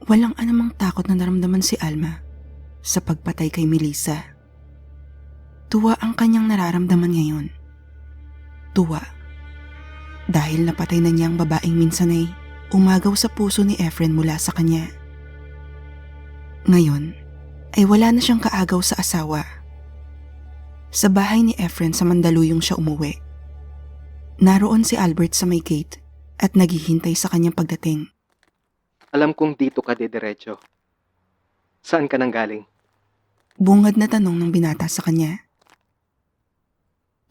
Walang anumang takot na naramdaman si Alma sa pagpatay kay Melissa. Tuwa ang kanyang nararamdaman ngayon. Tuwa dahil napatay na niya ang babaeng minsan ay umagaw sa puso ni Efren mula sa kanya. Ngayon ay wala na siyang kaagaw sa asawa. Sa bahay ni Efren sa Mandaluyong siya umuwi. Naroon si Albert sa may gate at naghihintay sa kanyang pagdating. Alam kong dito ka didiretso. Saan ka nang galing? Bungad na tanong ng binata sa kanya.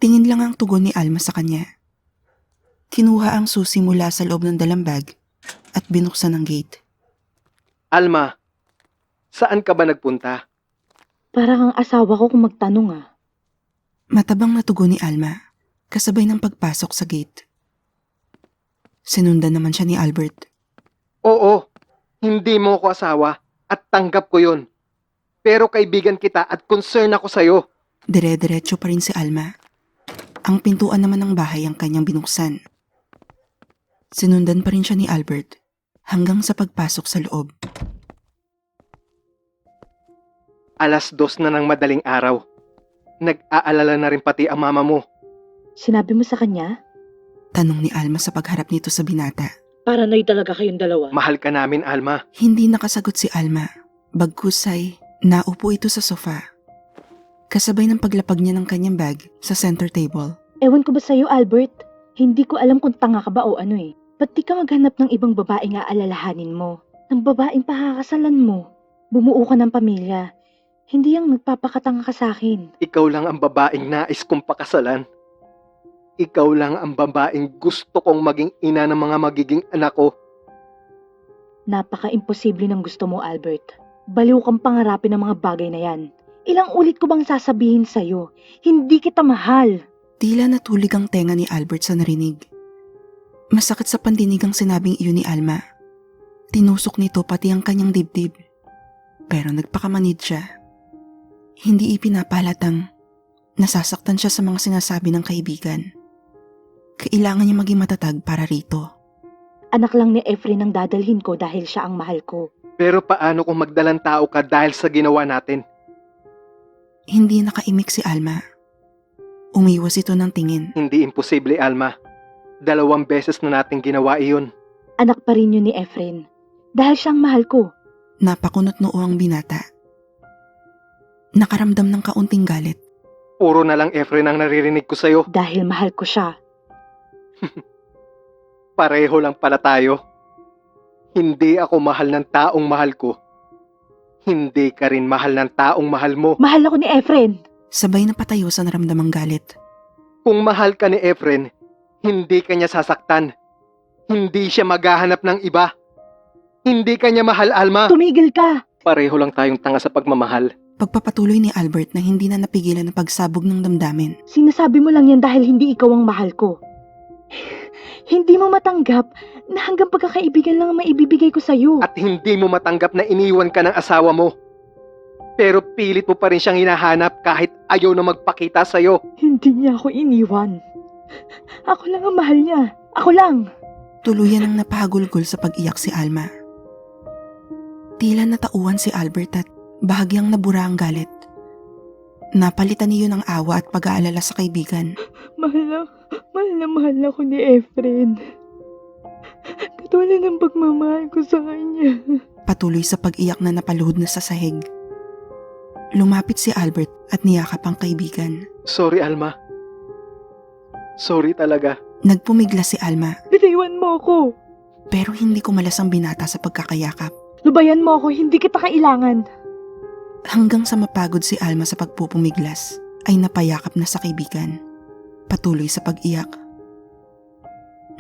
Tingin lang ang tugon ni Alma sa kanya. Kinuha ang susi mula sa loob ng dalambag at binuksan ang gate. Alma, saan ka ba nagpunta? Parang ang asawa ko kung magtanong ah. Matabang na tugon ni Alma kasabay ng pagpasok sa gate. Sinundan naman siya ni Albert. Oo, hindi mo ko asawa at tanggap ko yun. Pero kaibigan kita at concern ako sa'yo. Dire-diretso pa rin si Alma. Ang pintuan naman ng bahay ang kanyang binuksan. Sinundan pa rin siya ni Albert hanggang sa pagpasok sa loob. 2:00 na ng madaling araw. Nag-aalala na rin pati ang mama mo. Sinabi mo sa kanya? Tanong ni Alma sa pagharap nito sa binata. Paranoid talaga kayong dalawa. Mahal ka namin, Alma. Hindi nakasagot si Alma. Bagkus ay naupo ito sa sofa. Kasabay ng paglapag niya ng kanyang bag sa center table. Ewan ko ba sa'yo, Albert? Hindi ko alam kung tanga ka ba o ano eh. Ba't di ka maghanap ng ibang babaeng aalalahanin mo? Ng babaeng pakakasalan mo? Bumuo ka ng pamilya. Hindi yung nagpapakatanga ka sa akin. Ikaw lang ang babaeng nais kong pakasalan. Ikaw lang ang babaeng gusto kong maging ina ng mga magiging anak ko. Napaka-imposible ng gusto mo, Albert. Baliw kang pangarapin ng mga bagay na yan. Ilang ulit ko bang sasabihin sa'yo? Hindi kita mahal. Tila natulig ang tenga ni Albert sa narinig. Masakit sa pandinig ang sinabing iyon ni Alma. Tinusok nito pati ang kanyang dibdib. Pero nagpakamanid siya. Hindi ipinapalatang nasasaktan siya sa mga sinasabi ng kaibigan. Kailangan niya maging matatag para rito. Anak lang ni Efren ang dadalhin ko dahil siya ang mahal ko. Pero paano kung magdalang tao ka dahil sa ginawa natin? Hindi nakaimik si Alma. Umiwas ito ng tingin. Hindi imposible, Alma. 2 beses na natin ginawa iyon. Anak pa rin yun ni Efren. Dahil siyang mahal ko. Napakunot noo ang binata. Nakaramdam ng kaunting galit. Puro na lang Efren ang naririnig ko sa'yo. Dahil mahal ko siya. Pareho lang pala tayo. Hindi ako mahal ng taong mahal ko. Hindi ka rin mahal ng taong mahal mo. Mahal ako ni Efren. Sabay na patayo sa naramdamang galit. Kung mahal ka ni Efren, hindi ka niya sasaktan. Hindi siya maghahanap ng iba. Hindi ka niya mahal, Alma. Tumigil ka. Pareho lang tayong tanga sa pagmamahal. Pagpapatuloy ni Albert na hindi na napigilan ng pagsabog ng damdamin. Sinasabi mo lang yan dahil hindi ikaw ang mahal ko. Hindi mo matanggap na hanggang pagkakaibigan lang ang maibibigay ko sa'yo. At hindi mo matanggap na iniwan ka ng asawa mo. Pero pilit mo pa rin siyang hinahanap kahit ayaw na magpakita sa'yo. Hindi niya ako iniwan. Ako lang ang mahal niya. Ako lang. Tuluyan ang napahagulgol sa pag-iyak si Alma. Tila natauhan si Albert at bahagyang nabura ang galit. Napalitan niyo ng awa at pag-aalala sa kaibigan. Mahal na ako ni Efren. Katulad ng pagmamahal ko sa kanya. Patuloy sa pag-iyak na napaluhod na sa sahig. Lumapit si Albert at niyakap ang kaibigan. Sorry, Alma. Sorry talaga. Nagpumigla si Alma Bitiwan mo ako. pero hindi kumalas ang binata sa pagkakayakap. Lubayan mo ako, hindi kita kailangan. Hanggang sa mapagod si Alma sa pagpupumiglas ay napayakap na sa kaibigan. Patuloy sa pag-iyak.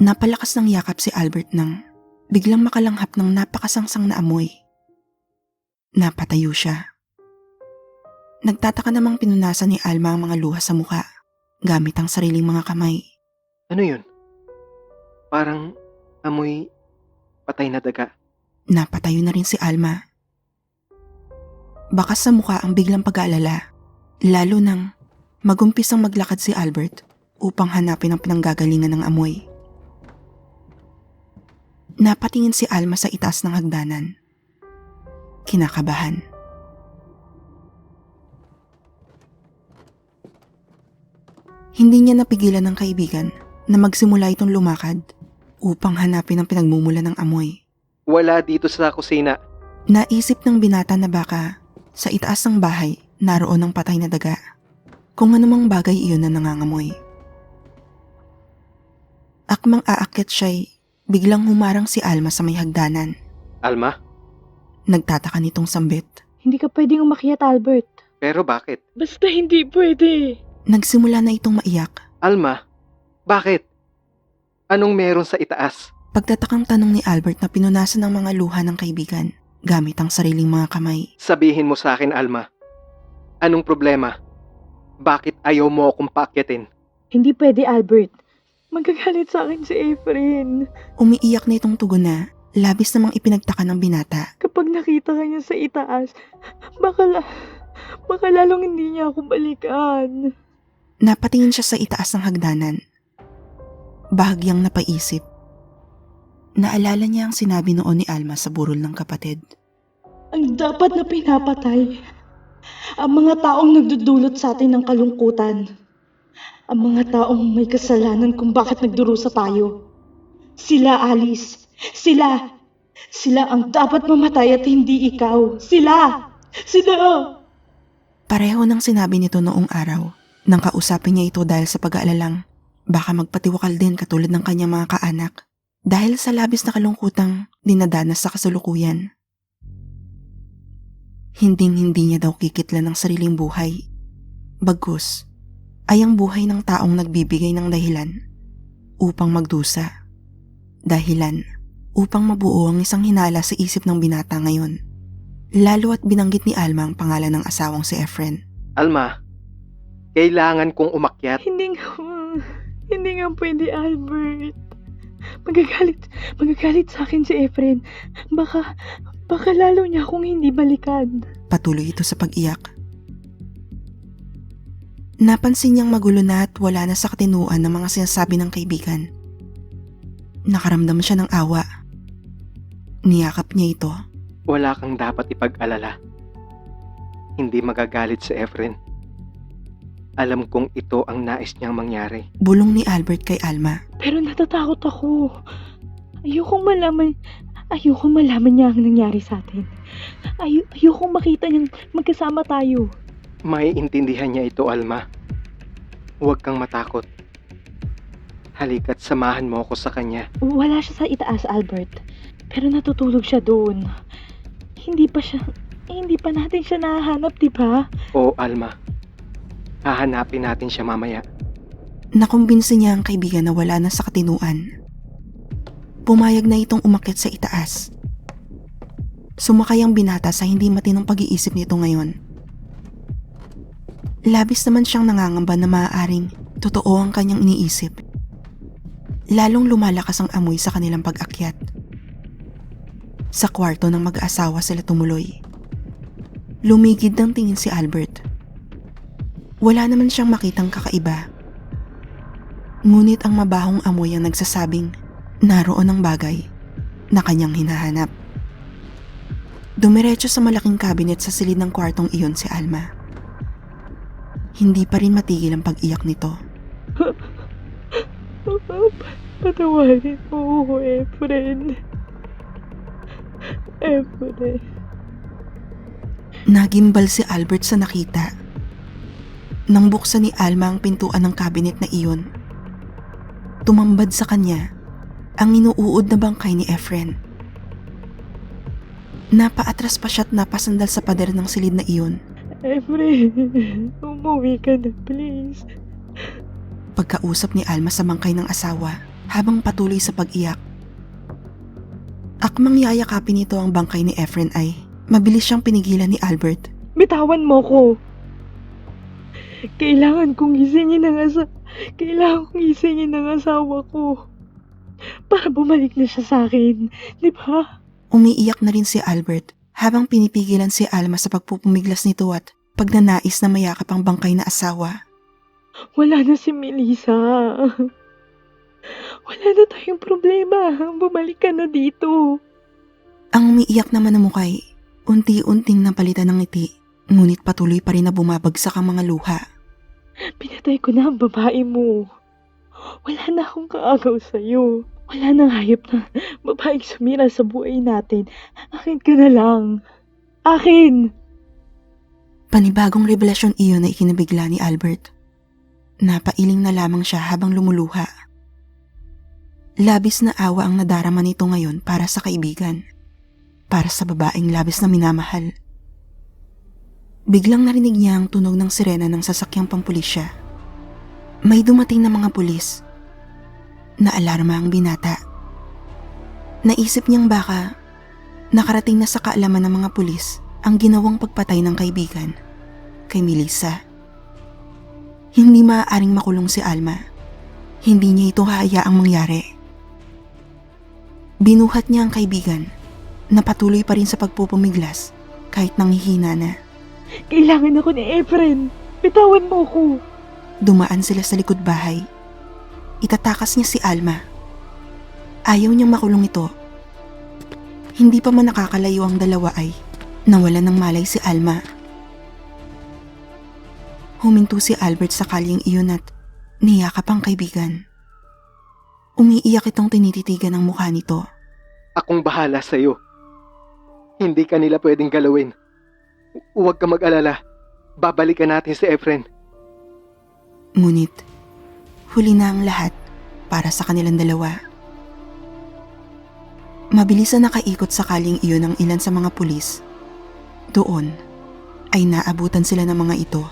Napalakas ng yakap si Albert nang biglang makalanghap ng napakasangsang na amoy. Napatayo siya. Nagtataka namang pinunasan ni Alma ang mga luha sa mukha gamit ang sariling mga kamay. Ano yun? Parang amoy patay na daga. Napatayo na rin si Alma. Bakas sa mukha ang biglang pag-aalala, lalo nang magumpisang maglakad si Albert upang hanapin ang pinanggagalingan ng amoy. Napatingin si Alma sa itaas ng hagdanan. kinakabahan. Hindi niya napigilan ng kaibigan na magsimula itong lumakad upang hanapin ang pinagmumula ng amoy. Wala dito sa kusina. Naisip ng binata na baka sa itaas ng bahay naroon ang patay na daga. Kung anumang bagay iyon na nangangamoy. Akmang aakyat siya'y biglang humarang si Alma sa may hagdanan. Alma? Nagtataka nitong sambit. Hindi ka pwedeng umakyat, Albert. Pero bakit? Basta hindi pwede. Nagsimula na itong maiyak. Alma? Bakit? Anong meron sa itaas? Pagtatakang tanong ni Albert na pinunasan ng mga luha ng kaibigan gamit ang sariling mga kamay. Sabihin mo sa akin, Alma. Anong problema? Bakit ayaw mo akong paakyatin? Hindi pwede, Albert. Magagalit sa akin si Efren. Umiiyak na itong tugon na labis namang ipinagtaka ng binata. Kapag nakita ka niya sa itaas, baka lalong hindi niya ako balikan. Napatingin siya sa itaas ng hagdanan. Bahagyang napaisip. Naalala niya ang sinabi noon ni Alma sa burol ng kapatid. Ang dapat na pinapatay, ang mga taong nagdudulot sa atin ng kalungkutan. Ang mga taong may kasalanan kung bakit nagdurusa tayo. Sila, Alice. Sila. Sila ang dapat mamatay at hindi ikaw. Sila. Pareho ng sinabi nito noong araw nang kausapin niya ito dahil sa pag-aalalang baka magpatiwakal din katulad ng kanyang mga kaanak dahil sa labis na kalungkutang dinadanas sa kasalukuyan. Hinding-hindi niya daw kikitlan ng sariling buhay. Bagkus ay ang buhay ng taong nagbibigay ng dahilan upang magdusa. Dahilan upang mabuo ang isang hinala sa isip ng binata ngayon. Lalo at binanggit ni Alma ang pangalan ng asawang si Efren. Alma, kailangan kong umakyat. Hindi nga pwede, Albert. Magagalit sa akin si Efren. Baka lalo niya akong hindi balikan. Patuloy ito sa pag-iyak. Napansin niyang magulo na at wala na sa katinuan ng mga sinasabi ng kaibigan. Nakaramdam siya ng awa. Niyakap niya ito. Wala kang dapat ipag-alala. Hindi magagalit si Efren. Alam kong ito ang nais niyang mangyari. Bulong ni Albert kay Alma. Pero natatakot ako. Ayokong malaman niya ang nangyari sa atin. Ayokong makita niyang magkasama tayo. May intindihan niya ito, Alma. Huwag kang matakot. Halika't samahan mo ako sa kanya. Wala siya sa itaas, Albert. Pero natutulog siya doon. Hindi pa natin siya nahahanap, di ba? Oo, Alma. Hahanapin natin siya mamaya. Nakumbinsi niya ang kaibigan na wala na sa katinuan. Pumayag na itong umakyat sa itaas. Sumakay ang binata sa hindi matinong pag-iisip nito ngayon. Labis naman siyang nangangamba na maaaring totoo ang kanyang iniisip. Lalong lumalakas ang amoy sa kanilang pag-akyat. Sa kwarto ng mag-aasawa sila tumuloy. Lumigid ng tingin si Albert. Wala naman siyang makitang kakaiba. Ngunit ang mabahong amoy ang nagsasabing naroon ang bagay na kanyang hinahanap. Dumiretso sa malaking cabinet sa silid ng kwartong iyon si Alma. Hindi pa rin matigil ang pag-iyak nito. Patawarin mo ako, Efren. Nagimbal si Albert sa nakita. Nang buksan ni Alma ang pintuan ng cabinet na iyon, tumambad sa kanya ang inuuod na bangkay ni Efren. Napaatras pa siya't napasandal sa pader ng silid na iyon. Efren, umuwi ka na, please. Pagkausap ni Alma sa bangkay ng asawa habang patuloy sa pag-iyak. Akmang yayakapin nito ang bangkay ni Efren ay mabilis siyang pinigilan ni Albert. Bitawan mo ko. Kailangan kong gisingin ang asawa ko. Para bumalik na siya sa akin. Di ba? Umiiyak na rin si Albert habang pinipigilan si Alma sa pagpupumiglas nito at pagnanais na mayakap ang bangkay na asawa. Wala na si Melissa. Wala na tayong problema. Bumalik ka na dito. Ang umiiyak naman na mukay, Unti-unting napalitan ng ngiti, ngunit patuloy pa rin na bumabagsak ang mga luha. Pinatay ko na ang babae mo. Wala na akong kaagaw sa'yo. Wala nang hayop na babaeng sumira sa buhay natin. Akin ka na lang. Akin! Panibagong revelasyon iyon na ikinabigla ni Albert. Napailing na lamang siya habang lumuluha. Labis na awa ang nadarama nito ngayon para sa kaibigan. Para sa babaeng labis na minamahal. Biglang narinig niya ang tunog ng sirena ng sasakyang pampulisya. May dumating na mga pulis. Naalarma ang binata. Naisip niyang baka nakarating na sa kaalaman ng mga pulis ang ginawang pagpatay ng kaibigan kay Melissa. Hindi maaaring makulong si Alma. Hindi niya ito hahayaang mangyari. Binuhat niya ang kaibigan na patuloy pa rin sa pagpupumiglas kahit nanghihina na. Kailangan ako ni Efren. Bitawan mo ko. Dumaan sila sa likod bahay. Itatakas niya si Alma. Ayaw niyang makulong ito. Hindi pa man nakakalayo ang dalawa ay nawalan ng malay si Alma. Huminto si Albert sa kalyeng iyon at niyakap ang kaibigan. Umiiyak itong tinititigan ang mukha nito. Akong bahala sa'yo. Hindi ka nila pwedeng galawin. Huwag ka mag-alala. Babalikan natin si Efren. Ngunit, huli na ang lahat para sa kanilang dalawa. Mabilis na nakaikot sa kalyeng iyon ang ilan sa mga pulis. Doon ay naabutan sila ng mga ito.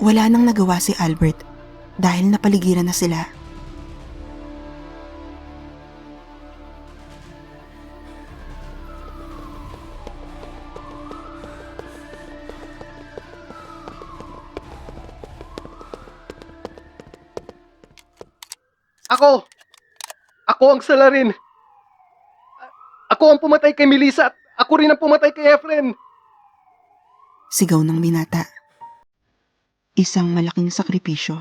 Wala nang nagawa si Albert dahil napaligiran na sila. Ako! Ako ang salarin! Ako ang pumatay kay Melissa at ako rin ang pumatay kay Efren! Sigaw ng binata. Isang malaking sakripisyo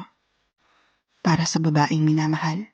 para sa babaeng minamahal.